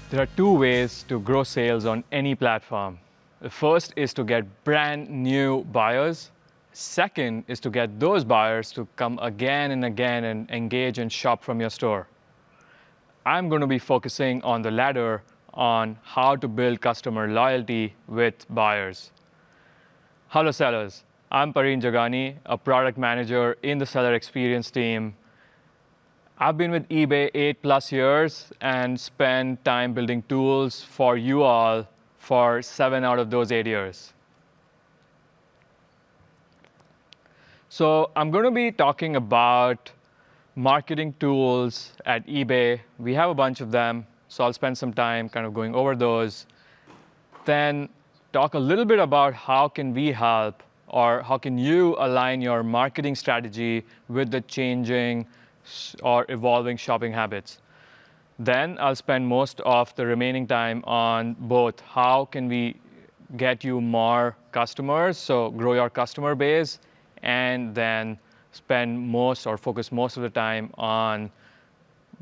There are two ways to grow sales on any platform. The first is to get brand new buyers. Second is to get those buyers to come again and again and engage and shop from your store. I'm going to be focusing on the latter, on how to build customer loyalty with buyers. Hello sellers, I'm Parin Jogani, a product manager in the seller experience team. I've been with eBay 8+ years and spent time building tools for you all for 7 out of those 8 years. So I'm going to be talking about marketing tools at eBay. We have a bunch of them, so I'll spend some time kind of going over those. Then talk a little bit about how can we help, or how can you align your marketing strategy with the changing or evolving shopping habits. Then I'll spend most of the remaining time on both how can we get you more customers, so grow your customer base, and then spend most or focus most of the time on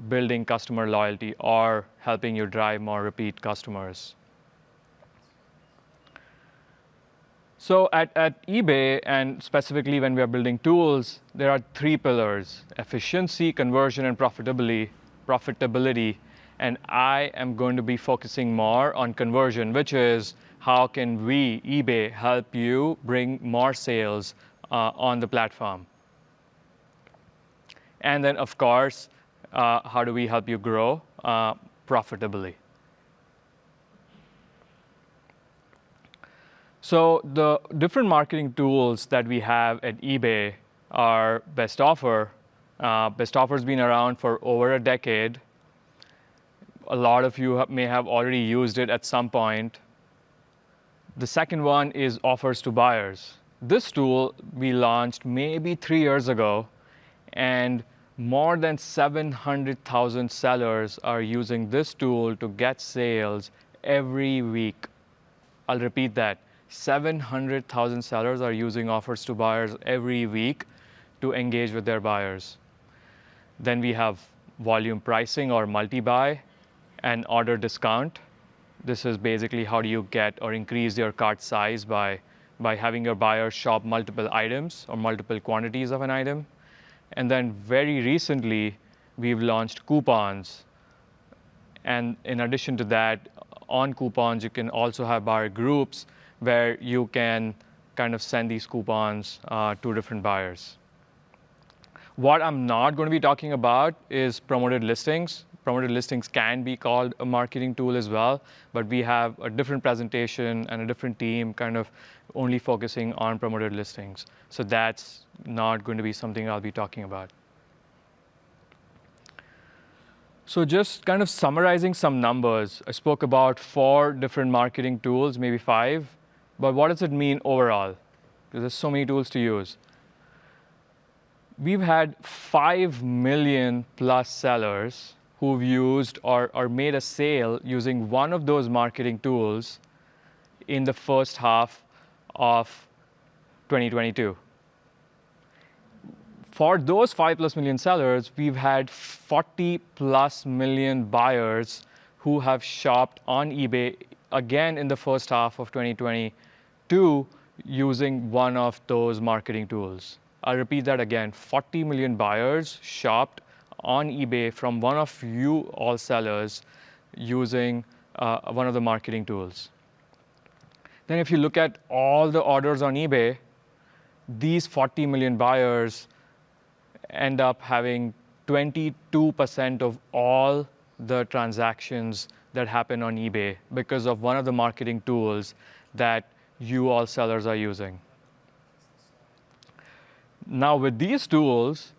building customer loyalty or helping you drive more repeat customers. So at eBay, and specifically when we are building tools, there are 3 pillars: efficiency, conversion, and profitability. And I am going to be focusing more on conversion, which is how can we, eBay, help you bring more sales on the platform. And then, of course, how do we help you grow profitably? So the different marketing tools that we have at eBay are Best Offer. Best Offer's been around for over a decade. A lot of you may have already used it at some point. The second one is Offers to Buyers. This tool we launched maybe 3 years ago, and more than 700,000 sellers are using this tool to get sales every week. I'll repeat that. 700,000 sellers are using Offers to Buyers every week to engage with their buyers. Then we have volume pricing, or multi-buy, and order discount. This is basically how do you get or increase your cart size by having your buyers shop multiple items or multiple quantities of an item. And then very recently, we've launched coupons. And in addition to that, on coupons, you can also have buyer groups where you can kind of send these coupons to different buyers. What I'm not going to be talking about is promoted listings. Promoted listings can be called a marketing tool as well, but we have a different presentation and a different team kind of only focusing on promoted listings. So that's not going to be something I'll be talking about. So just kind of summarizing some numbers, I spoke about 4 different marketing tools, maybe 5. But what does it mean overall? Because there's so many tools to use. We've had 5 million plus sellers who've used or made a sale using one of those marketing tools in the first half of 2022. For those 5+ million sellers, we've had 40+ million buyers who have shopped on eBay again in the first half of 2022 using one of those marketing tools. I'll repeat that again. 40 million buyers shopped on eBay from one of you all sellers using one of the marketing tools. Then if you look at all the orders on eBay, these 40 million buyers end up having 22% of all the transactions that happen on eBay because of one of the marketing tools that you all sellers are using. Now with these tools,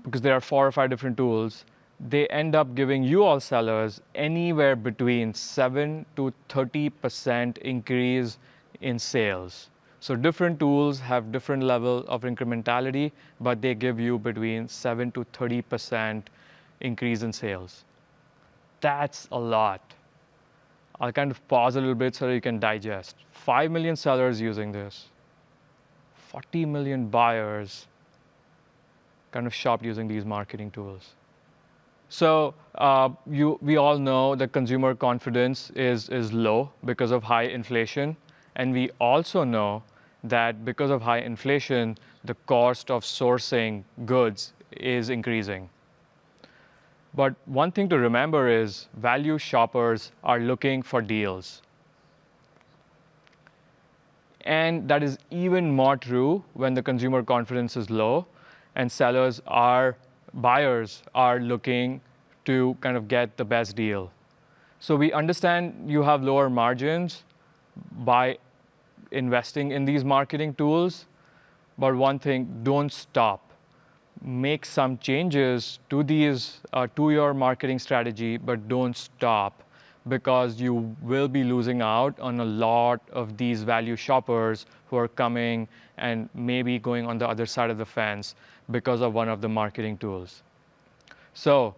because there are 4 or 5 different tools, they end up giving you all sellers anywhere between 7 to 30% increase in sales. So different tools have different level of incrementality, but they give you between 7 to 30% increase in sales. That's a lot. I'll kind of pause a little bit so that you can digest. 5 million sellers using this. 40 million buyers kind of shopped using these marketing tools. So we all know that consumer confidence is low because of high inflation. And we also know that because of high inflation, the cost of sourcing goods is increasing. But one thing to remember is value shoppers are looking for deals. And that is even more true when the consumer confidence is low and buyers are looking to kind of get the best deal. So we understand you have lower margins by investing in these marketing tools, but one thing, don't stop. Make some changes to to your marketing strategy, but don't stop, because you will be losing out on a lot of these value shoppers who are coming and maybe going on the other side of the fence because of one of the marketing tools. So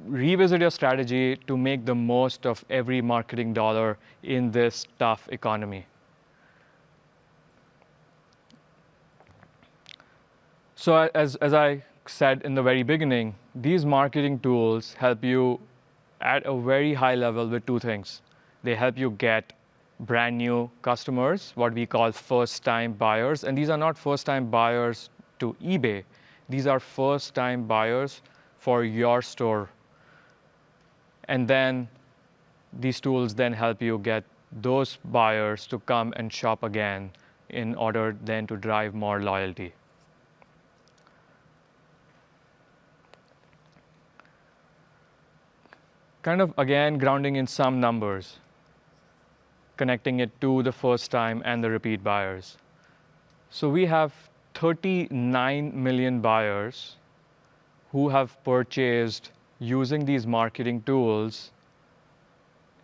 revisit your strategy to make the most of every marketing dollar in this tough economy. So as I said in the very beginning, these marketing tools help you at a very high level with two things. They help you get brand new customers, what we call first-time buyers. And these are not first-time buyers to eBay. These are first-time buyers for your store. And then these tools then help you get those buyers to come and shop again in order then to drive more loyalty. Kind of, again, grounding in some numbers, connecting it to the first time and the repeat buyers. So we have 39 million buyers who have purchased using these marketing tools,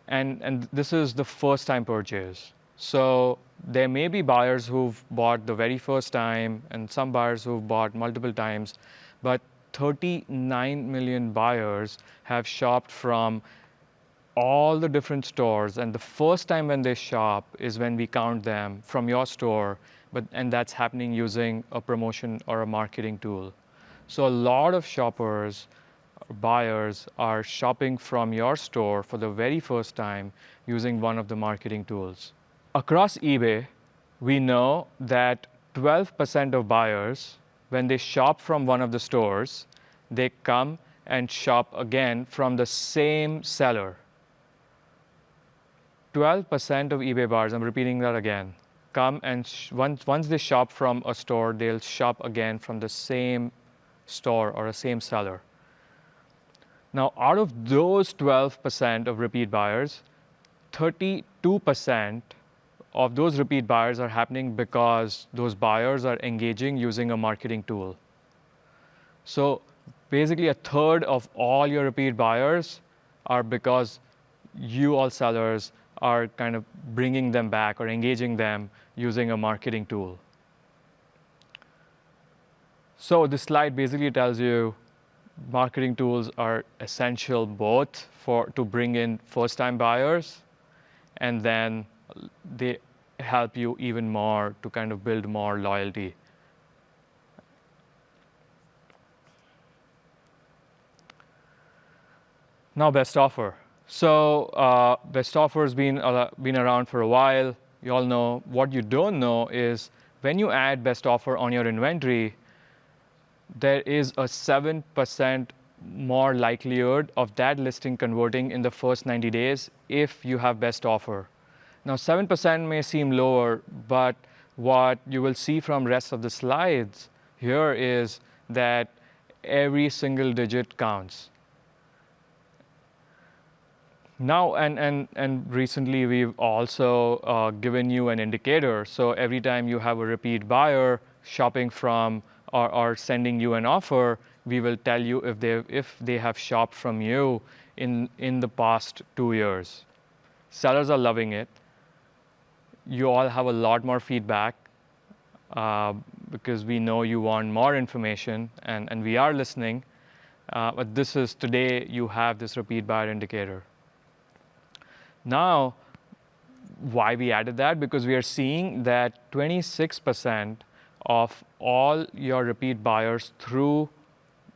and this is the first time purchase. So there may be buyers who've bought the very first time and some buyers who've bought multiple times, but 39 million buyers have shopped from all the different stores, and the first time when they shop is when we count them from your store, and that's happening using a promotion or a marketing tool. So a lot of shoppers, buyers, are shopping from your store for the very first time using one of the marketing tools. Across eBay, we know that 12% of buyers, when they shop from one of the stores, they come and shop again from the same seller. 12% of eBay buyers, I'm repeating that again, come and once they shop from a store, they'll shop again from the same store or a same seller. Now, out of those 12% of repeat buyers, 32% of those repeat buyers are happening because those buyers are engaging using a marketing tool. So basically, a third of all your repeat buyers are because you all sellers are kind of bringing them back or engaging them using a marketing tool. So this slide basically tells you marketing tools are essential both to bring in first-time buyers, and then they help you even more to kind of build more loyalty. Now, best offer. So best offer has been around for a while. You all know. What you don't know is when you add best offer on your inventory, there is a 7% more likelihood of that listing converting in the first 90 days if you have best offer. Now, 7% may seem lower, but what you will see from rest of the slides here is that every single digit counts. Now, and recently, we've also given you an indicator. So every time you have a repeat buyer shopping from or sending you an offer, we will tell you if they have shopped from you in the past 2 years. Sellers are loving it. You all have a lot more feedback because we know you want more information, and we are listening. But this is today, you have this repeat buyer indicator. Now, why we added that? Because we are seeing that 26% of all your repeat buyers through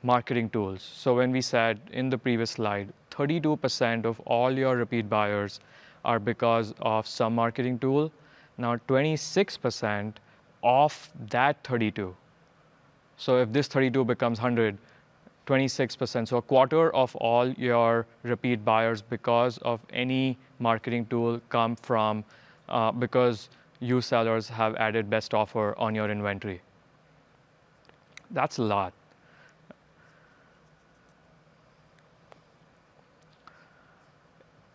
marketing tools. So when we said in the previous slide, 32% of all your repeat buyers are because of some marketing tool. Now 26% of that 32. So if this 32 becomes 100, 26%, so a quarter of all your repeat buyers because of any marketing tool come from because you sellers have added best offer on your inventory. That's a lot.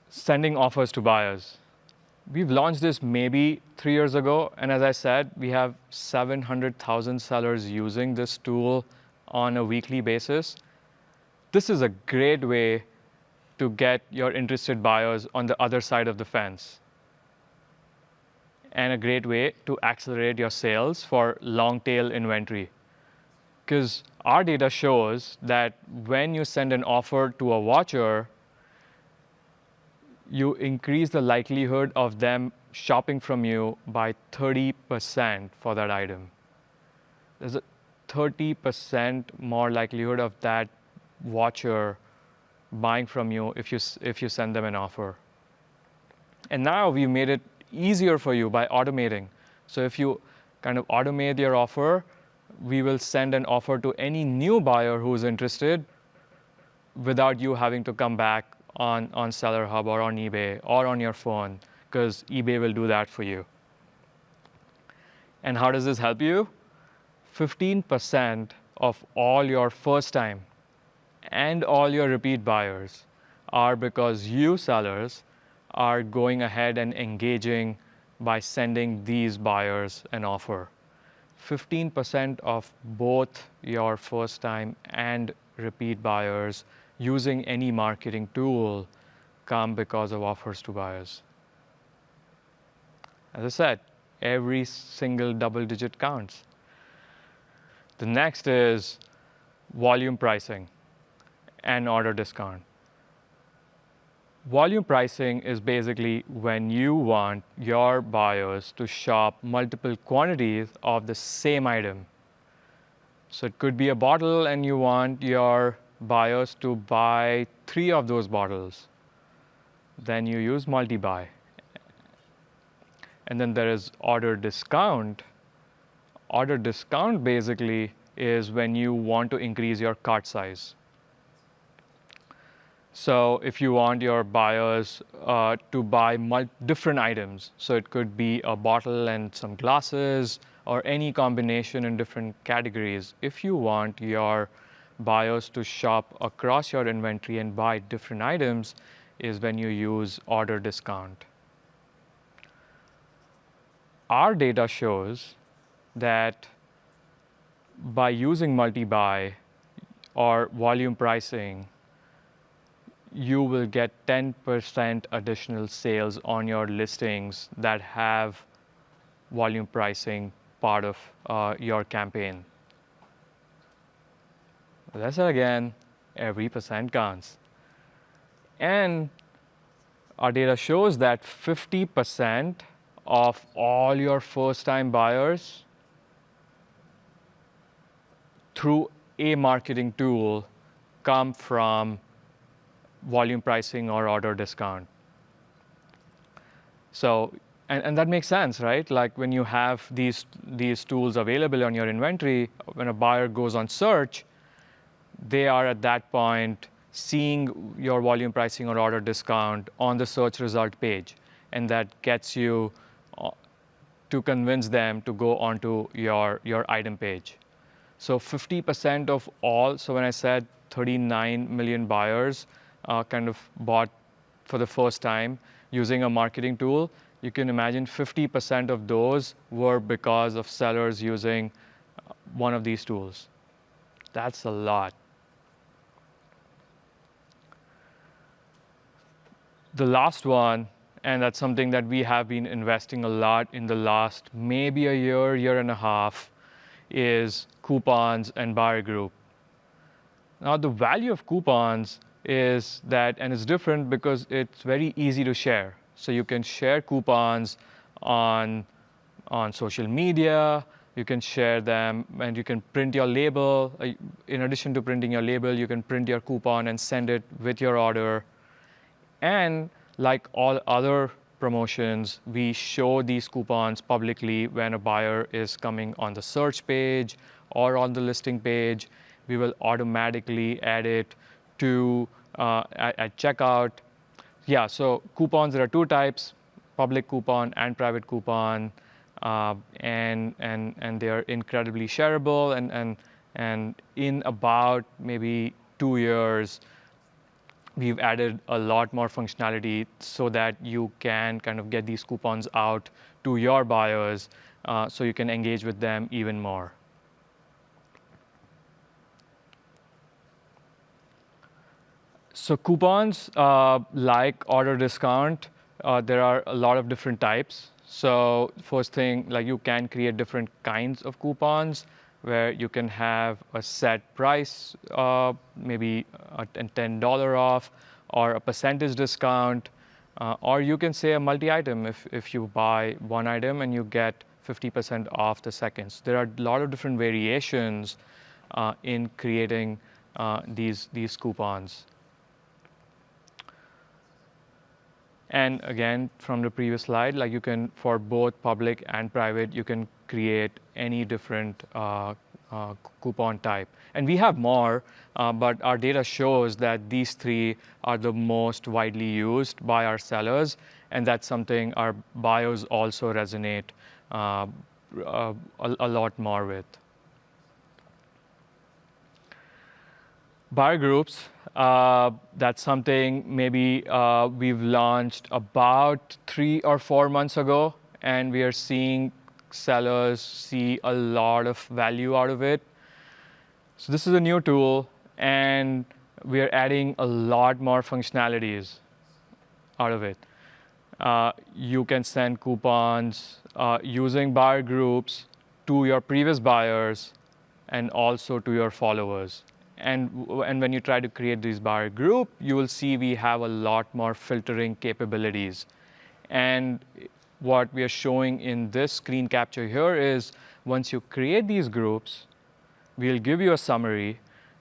Sending offers to buyers. We've launched this maybe 3 years ago, and as I said, we have 700,000 sellers using this tool on a weekly basis. This is a great way to get your interested buyers on the other side of the fence, and a great way to accelerate your sales for long tail inventory. Because our data shows that when you send an offer to a watcher, you increase the likelihood of them shopping from you by 30% for that item. There's a 30% more likelihood of that watcher buying from you if you send them an offer. And now we've made it easier for you by automating. So if you kind of automate your offer, we will send an offer to any new buyer who's interested without you having to come back on Seller Hub or on eBay or on your phone, because eBay will do that for you. And how does this help you? 15% of all your first time and all your repeat buyers are because you sellers are going ahead and engaging by sending these buyers an offer. 15% of both your first time and repeat buyers using any marketing tool come because of offers to buyers. As I said, every single double digit counts. The next is volume pricing and order discount. Volume pricing is basically when you want your buyers to shop multiple quantities of the same item. So it could be a bottle and you want your buyers to buy 3 of those bottles. Then you use multi-buy. And then there is order discount. Order discount basically is when you want to increase your cart size. So if you want your buyers to buy different items, so it could be a bottle and some glasses or any combination in different categories. If you want your buyers to shop across your inventory and buy different items, is when you use order discount. Our data shows that by using multi-buy or volume pricing, you will get 10% additional sales on your listings that have volume pricing part of your campaign. Let's say again, every percent counts. And our data shows that 50% of all your first-time buyers through a marketing tool come from volume pricing or order discount. So, and that makes sense, right? Like when you have these tools available on your inventory, when a buyer goes on search, they are at that point seeing your volume pricing or order discount on the search result page. And that gets you to convince them to go onto your item page. So 50% of all, so when I said 39 million buyers kind of bought for the first time using a marketing tool, you can imagine 50% of those were because of sellers using one of these tools. That's a lot. The last one, and that's something that we have been investing a lot in the last maybe a year and a half, is coupons and buyer group. Now the value of coupons is that, and it's different because it's very easy to share. So you can share coupons on social media, You can share them, and you can print your label. In addition to printing your label, you can print your coupon and send it with your order. And like all other promotions, we show these coupons publicly when a buyer is coming on the search page or on the listing page. We will automatically add it to at checkout. Yeah, so coupons, there are two types, public coupon and private coupon, and they are incredibly shareable, and in about maybe 2 years, we've added a lot more functionality so that you can kind of get these coupons out to your buyers, so you can engage with them even more. So coupons, like order discount, there are a lot of different types. So first thing, like you can create different kinds of coupons where you can have a set price, maybe a $10 off, or a percentage discount, or you can say a multi-item if you buy one item and you get 50% off the second. So there are a lot of different variations in creating these coupons. And again, from the previous slide, like you can, for both public and private, you can create any different coupon type. And we have more, but our data shows that these three are the most widely used by our sellers, and that's something our buyers also resonate a lot more with. Buyer groups, that's something maybe we've launched about 3 or 4 months ago, and we are seeing sellers see a lot of value out of it. So this is a new tool, and we are adding a lot more functionalities out of it. You can send coupons using buyer groups to your previous buyers and also to your followers. And when you try to create this buyer group, you will see we have a lot more filtering capabilities. And what we are showing in this screen capture here is once you create these groups, we'll give you a summary.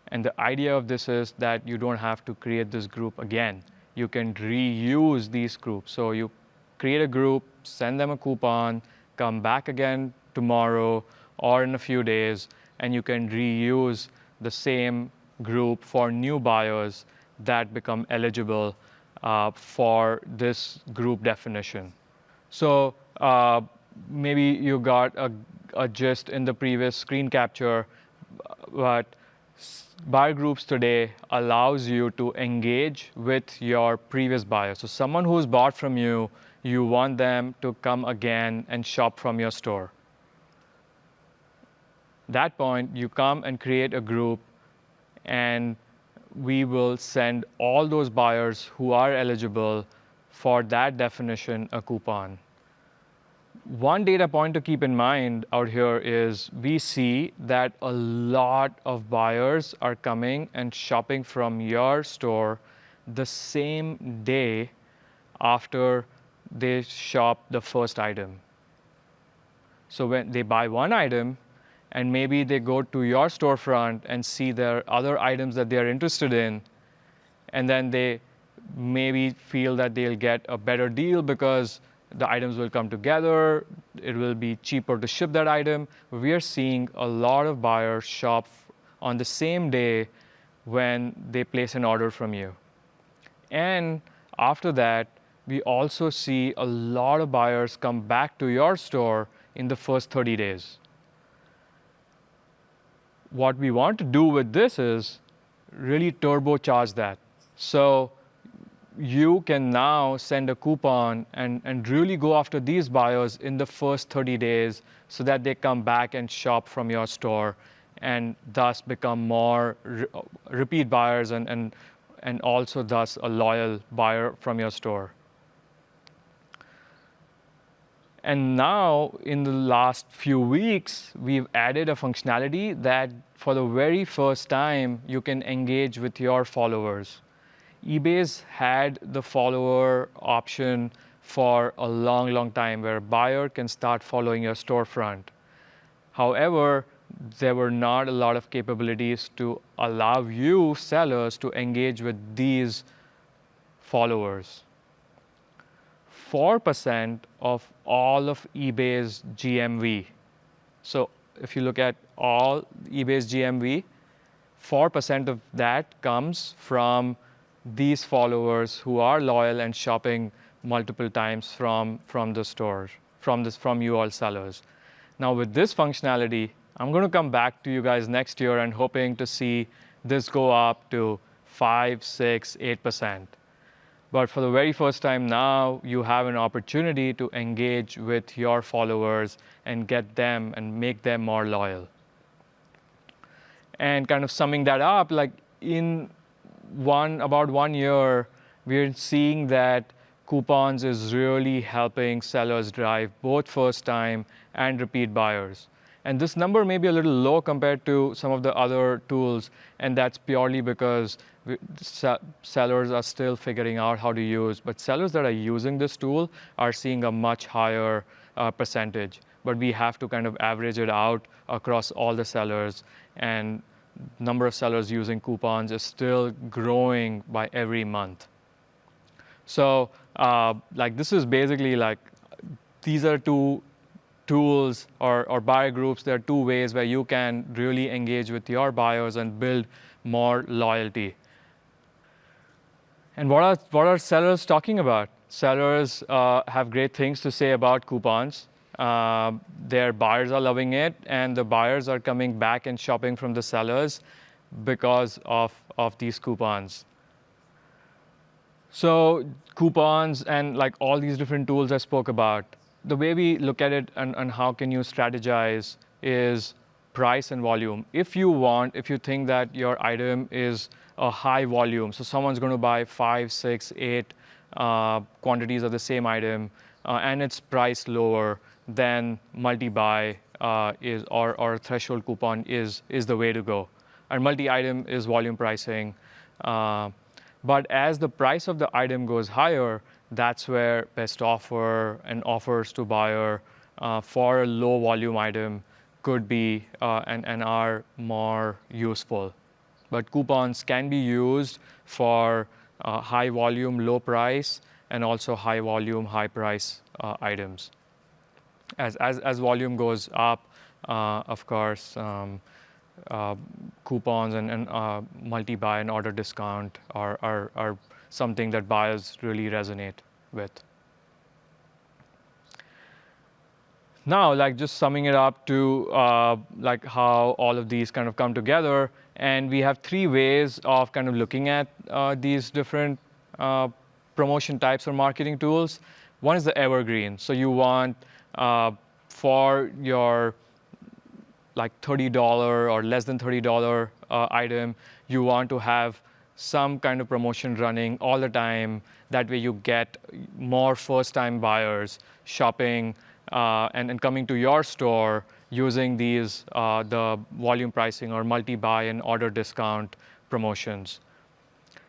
And the idea of this is that you don't have to create this group again. You can reuse these groups. So you create a group, send them a coupon, come back again tomorrow or in a few days, and you can reuse the same group for new buyers that become eligible for this group definition. So maybe you got a gist in the previous screen capture, but buyer groups today allows you to engage with your previous buyer. So someone who's bought from you, you want them to come again and shop from your store. At that point, you come and create a group, and we will send all those buyers who are eligible for that definition a coupon. One data point to keep in mind out here is we see that a lot of buyers are coming and shopping from your store the same day after they shop the first item. So when they buy one item, and maybe they go to your storefront and see their other items that they're interested in, and then they maybe feel that they'll get a better deal because the items will come together, it will be cheaper to ship that item. We are seeing a lot of buyers shop on the same day when they place an order from you. And after that, we also see a lot of buyers come back to your store in the first 30 days. What we want to do with this is really turbocharge that. So you can now send a coupon and really go after these buyers in the first 30 days so that they come back and shop from your store and thus become more repeat buyers and also thus a loyal buyer from your store. And now, in the last few weeks, we've added a functionality that for the very first time, you can engage with your followers. eBay's had the follower option for a long, long time, where a buyer can start following your storefront. However, there were not a lot of capabilities to allow you sellers to engage with these followers. 4% of all of eBay's GMV. So if you look at all eBay's GMV, 4% of that comes from these followers who are loyal and shopping multiple times from the store, from you all sellers. Now with this functionality, I'm going to come back to you guys next year and hoping to see this go up to 5, 6, 8%. But for the very first time now, you have an opportunity to engage with your followers and get them and make them more loyal. And kind of summing that up, like in about 1 year, we're seeing that coupons is really helping sellers drive both first time and repeat buyers. And this number may be a little low compared to some of the other tools, and that's purely because sellers are still figuring out how to use. But sellers that are using this tool are seeing a much higher percentage. But we have to kind of average it out across all the sellers, and number of sellers using coupons is still growing by every month. So like this is basically like, these are two tools or buyer groups. There are two ways where you can really engage with your buyers and build more loyalty. And what are sellers talking about? Sellers have great things to say about coupons. Their buyers are loving it, and the buyers are coming back and shopping from the sellers because of these coupons. So coupons and like all these different tools I spoke about, the way we look at it and how can you strategize is price and volume. If you think that your item is a high volume, so someone's going to buy 5, 6, 8 quantities of the same item, and it's priced lower, then multi-buy or threshold coupon is the way to go. And multi-item is volume pricing. But as the price of the item goes higher, that's where best offer and offers to buyer for a low volume item could be and are more useful. But coupons can be used for high volume, low price, and also high volume, high price items. As volume goes up, of course, coupons and multi-buy and order discount are something that buyers really resonate with. Now, like just summing it up to like how all of these kind of come together, and we have 3 ways of kind of looking at these different promotion types or marketing tools. One is the evergreen. So you want for your like $30 or less than $30 item, you want to have some kind of promotion running all the time. That way you get more first-time buyers shopping and coming to your store using these, the volume pricing or multi-buy and order discount promotions.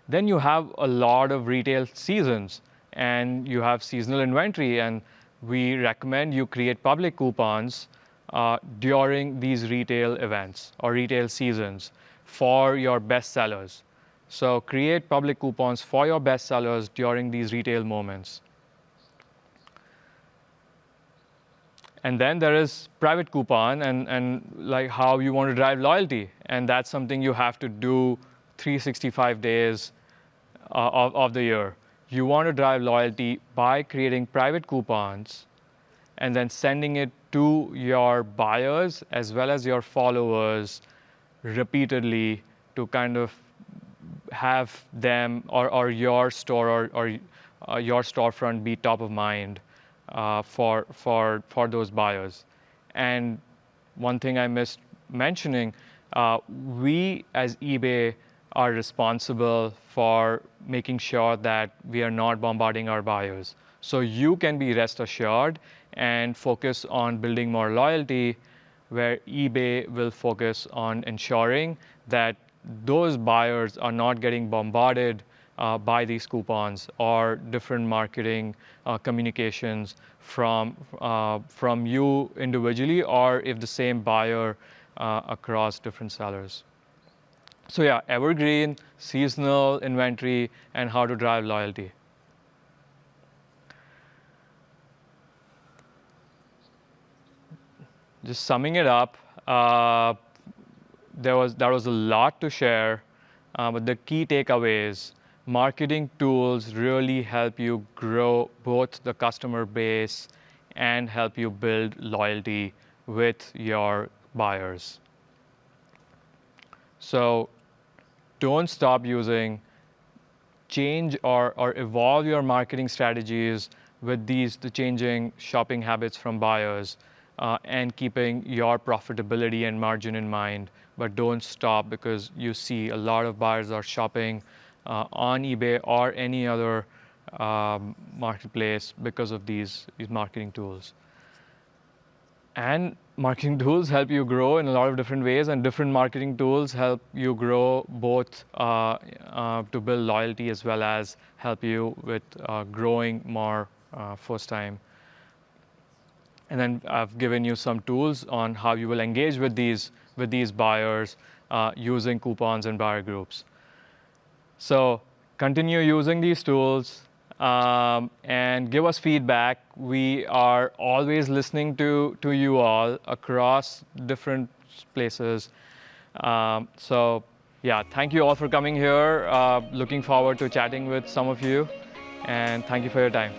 Then you have a lot of retail seasons, and you have seasonal inventory, and we recommend you create public coupons during these retail events or retail seasons for your best sellers. So create public coupons for your best sellers during these retail moments. And then there is private coupon and like how you want to drive loyalty. And that's something you have to do 365 days of the year. You want to drive loyalty by creating private coupons and then sending it to your buyers as well as your followers repeatedly to kind of have them or your store or your storefront be top of mind for those buyers. And one thing I missed mentioning, we as eBay are responsible for making sure that we are not bombarding our buyers. So you can be rest assured and focus on building more loyalty, where eBay will focus on ensuring that those buyers are not getting bombarded buy these coupons, or different marketing communications from you individually, or if the same buyer across different sellers. So yeah, evergreen, seasonal inventory, and how to drive loyalty. Just summing it up, there was a lot to share, but the key takeaways: marketing tools really help you grow both the customer base and help you build loyalty with your buyers. So don't stop using. Change or evolve your marketing strategies with the changing shopping habits from buyers, and keeping your profitability and margin in mind. But don't stop, because you see a lot of buyers are shopping on eBay or any other marketplace because of these marketing tools. And marketing tools help you grow in a lot of different ways, and different marketing tools help you grow both to build loyalty as well as help you with growing more first time. And then I've given you some tools on how you will engage with these buyers using coupons and buyer groups. So continue using these tools, and give us feedback. We are always listening to you all across different places. So yeah, thank you all for coming here. Looking forward to chatting with some of you, and thank you for your time.